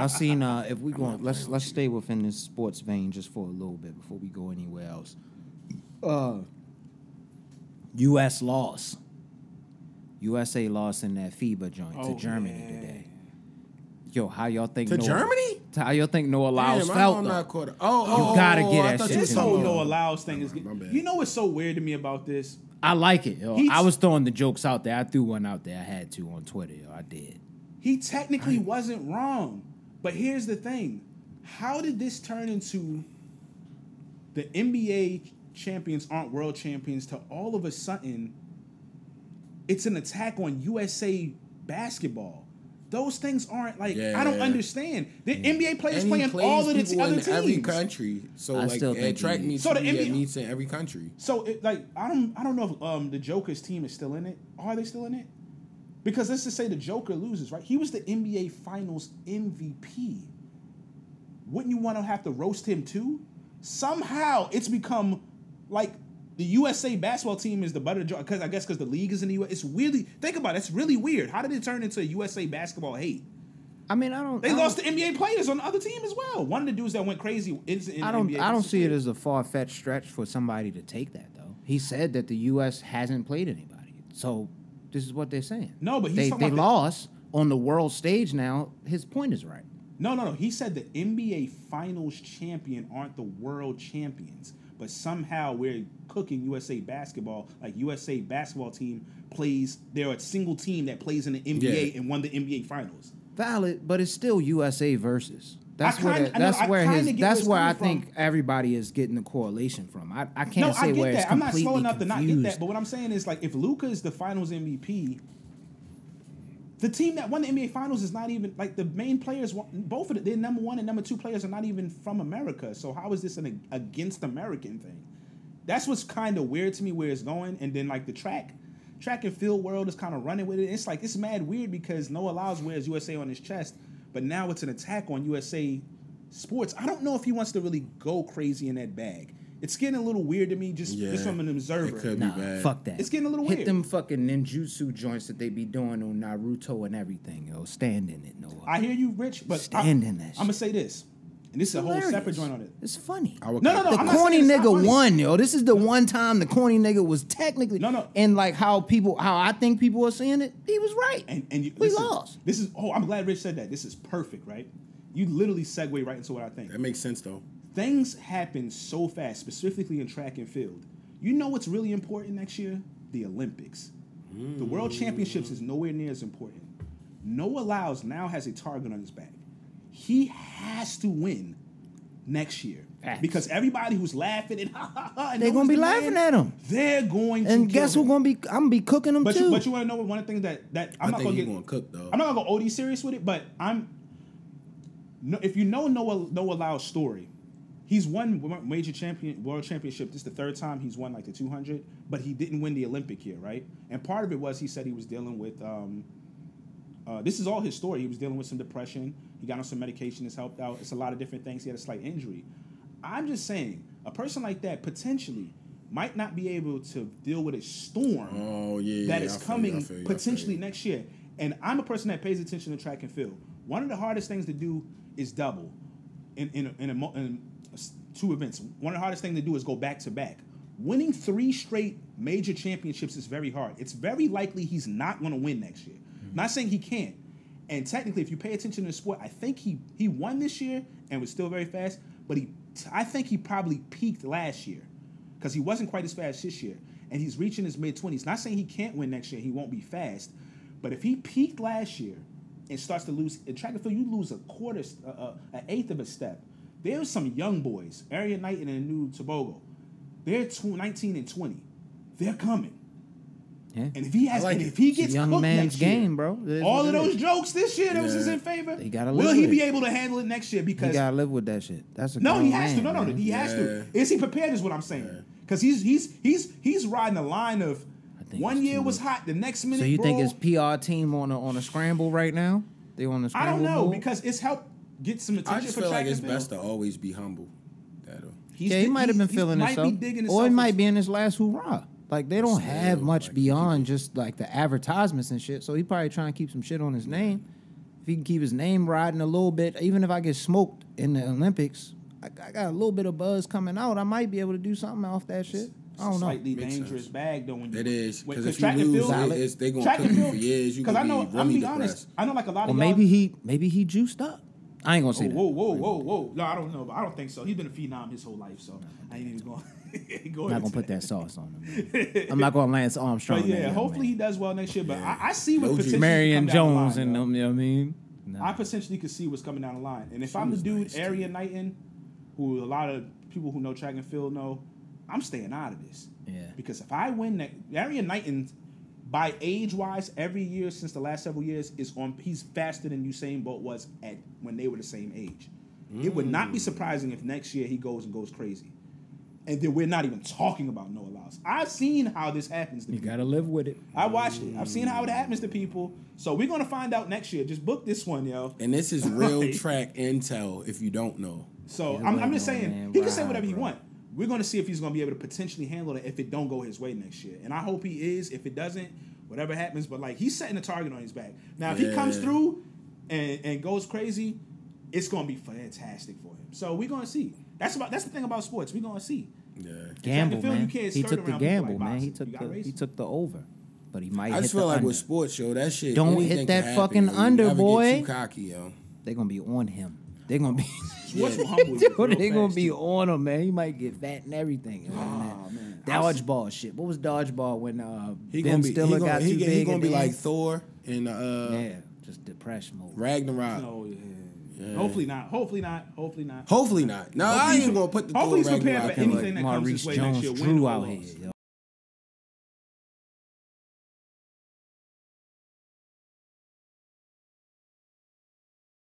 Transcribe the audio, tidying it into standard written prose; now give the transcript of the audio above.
I seen if we going let's stay within this sports vein just for a little bit before we go anywhere else. U.S. lost. USA lost in that FIBA joint to Germany today. Yo, how y'all think Germany? How y'all think Noah Lyles felt? I'm not caught up. You gotta get that shit. This to whole me. Noah Lyles thing is. You know what's so weird to me about this? I like it. Yo. I was throwing the jokes out there. I threw one out there. I had to on Twitter. Yo. I did. He technically wasn't wrong, but here's the thing: how did this turn into the NBA champions aren't world champions to all of a sudden it's an attack on USA basketball? Those things aren't like I don't understand. The NBA players playing all of the other teams. Every country, so I still think track meets. So the NBA meets in every country. So I don't know if the Joker's team is still in it. Are they still in it? Because let's just say the Joker loses, right? He was the NBA Finals MVP. Wouldn't you want to have to roast him too? Somehow it's become like the USA basketball team is the butt of the joke, because the league is in the US. It's really, think about it, it's really weird. How did it turn into USA basketball hate? I mean, They lost to NBA players on the other team as well. One of the dudes that went crazy is in I don't NBA. I don't see it as a far-fetched stretch for somebody to take that though. He said that the US hasn't played anybody. So this is what they're saying. No, but he's they lost on the world stage now. His point is right. No. He said the NBA Finals champion aren't the world champions. But somehow we're cooking USA basketball. Like USA basketball team plays, they're a single team that plays in the NBA and won the NBA Finals. Valid, but it's still USA versus. That's where I think everybody is getting the correlation from. I can't say where it's completely I'm not slow enough to not get that. But what I'm saying is, like, if Luka is the Finals MVP, the team that won the NBA Finals is not even, like, the main players, both of their number one and number two players are not even from America. So how is this an against American thing? That's what's kind of weird to me where it's going. And then, like, the track and field world is kind of running with it. It's like, it's mad weird because Noah Lyles wears USA on his chest, but now it's an attack on USA sports. I don't know if he wants to really go crazy in that bag. It's getting a little weird to me just from an observer. It could be bad. Fuck that. It's getting a little weird. Hit them fucking ninjutsu joints that they be doing on Naruto and everything, yo. Stand in it, Noah. I hear you, Rich, but stand in that shit. I'm going to say this, and this is a whole separate joint on it. It's funny. No. The corny nigga won, yo. This is the one time the corny nigga was technically... No. And like how I think people are seeing it, he was right. And we lost. I'm glad Rich said that. This is perfect, right? You literally segue right into what I think. That makes sense, though. Things happen so fast, specifically in track and field. You know what's really important next year? The Olympics. The World Championships is nowhere near as important. Noah Lyles now has a target on his back. He has to win next year. Facts. Because everybody who's laughing and they're going to be laughing at him. They're going to. And guess who's going to be? I'm going to be cooking them too. But you want to know one of the things that I'm not going to get cook though. I'm not going to go OD serious with it, but if you know Noah Lyles' story, he's won world championship. This is the third time he's won like the 200, but he didn't win the Olympic year, right? And part of it was he said he was dealing with. This is all his story. He was dealing with some depression. He got on some medication that's helped out. It's a lot of different things. He had a slight injury. I'm just saying, a person like that potentially might not be able to deal with a storm that is coming potentially next year. And I'm a person that pays attention to track and field. One of the hardest things to do is double in two events. One of the hardest things to do is go back to back. Winning 3 straight major championships is very hard. It's very likely he's not going to win next year. I'm not saying he can't. And technically, if you pay attention to the sport, I think he won this year and was still very fast, but I think he probably peaked last year because he wasn't quite as fast this year. And he's reaching his mid-20s. Not saying he can't win next year. He won't be fast. But if he peaked last year and starts to lose, in track and field, you lose an eighth of a step. There's some young boys, Arian Knight and New Tobago. They're 19 and 20. They're coming. Yeah. And if he gets young cooked man's next game, year, bro. All of those jokes this year that was in favor, will he be able to handle it next year? Because he gotta live with that shit. That's a he has to. No, man. He has to. Is he prepared? Is what I'm saying. Because he's riding the line of 1 year was hot, the next minute. So you think his PR team on a scramble right now? They on the scramble? I don't know mode? because it's helped get some attention. I just feel like it's best to always be humble. He might have been feeling himself, or he might be in his last hoorah. Like, they don't have much beyond just, like, the advertisements and shit, so he probably trying to keep some shit on his name. if he can keep his name riding a little bit, even if I get smoked in the Olympics, I got a little bit of buzz coming out. I might be able to do something off that shit. I don't know. Slightly dangerous bag though. When you, it is because if track you and lose, field, they gonna cook you for years. You gonna be really depressed. Honest, I know like a lot of maybe he juiced up. I ain't gonna say that. Whoa. No, I don't know. But I don't think so. He's been a phenom his whole life, so I ain't even going. I'm not gonna put that sauce on him. I'm not gonna Lance Armstrong. But yeah, hopefully he does well next year. But I see what potentially Marion Jones and them. You know what I mean? No. I potentially could see what's coming down the line. And if I'm the dude, Area Knighton, who a lot of people who know track and field know, I'm staying out of this. Yeah. Because if I win that, Area Knighton, by age-wise, every year since the last several years, he's faster than Usain Bolt was when they were the same age. It would not be surprising if next year he goes crazy. And then we're not even talking about Noah Lyles. I've seen how this happens to people. You got to live with it. I watched it. I've seen how it happens to people. So we're going to find out next year. Just book this one, yo. And this is real track intel if you don't know. So I'm just saying, he can say whatever he wants. We're going to see if he's going to be able to potentially handle it if it don't go his way next year. And I hope he is. If it doesn't, whatever happens. But, like, he's setting a target on his back. Now, if he comes through and goes crazy, it's going to be fantastic for him. So we're going to see. That's the thing about sports. We're going to see. Yeah. Gamble, man. He took the gamble, man. He took the over. But he might hit the under. I just feel like with sports, yo, that shit. Don't hit that fucking under, boy. Get too cocky, yo. They're going to be on him. They're going to be... Sports will humble you. They're going to be on him, man. He might get fat and everything. Man. Dodgeball shit. What was dodgeball when Ben Stiller got too big? He going to be like Thor in... yeah, just depression mode. Ragnarok. Oh, yeah. Yeah. Hopefully not. No, I ain't going to put the Thor Ragnarok. Hopefully he's prepared for anything that comes his way next year. Drew out here, yo.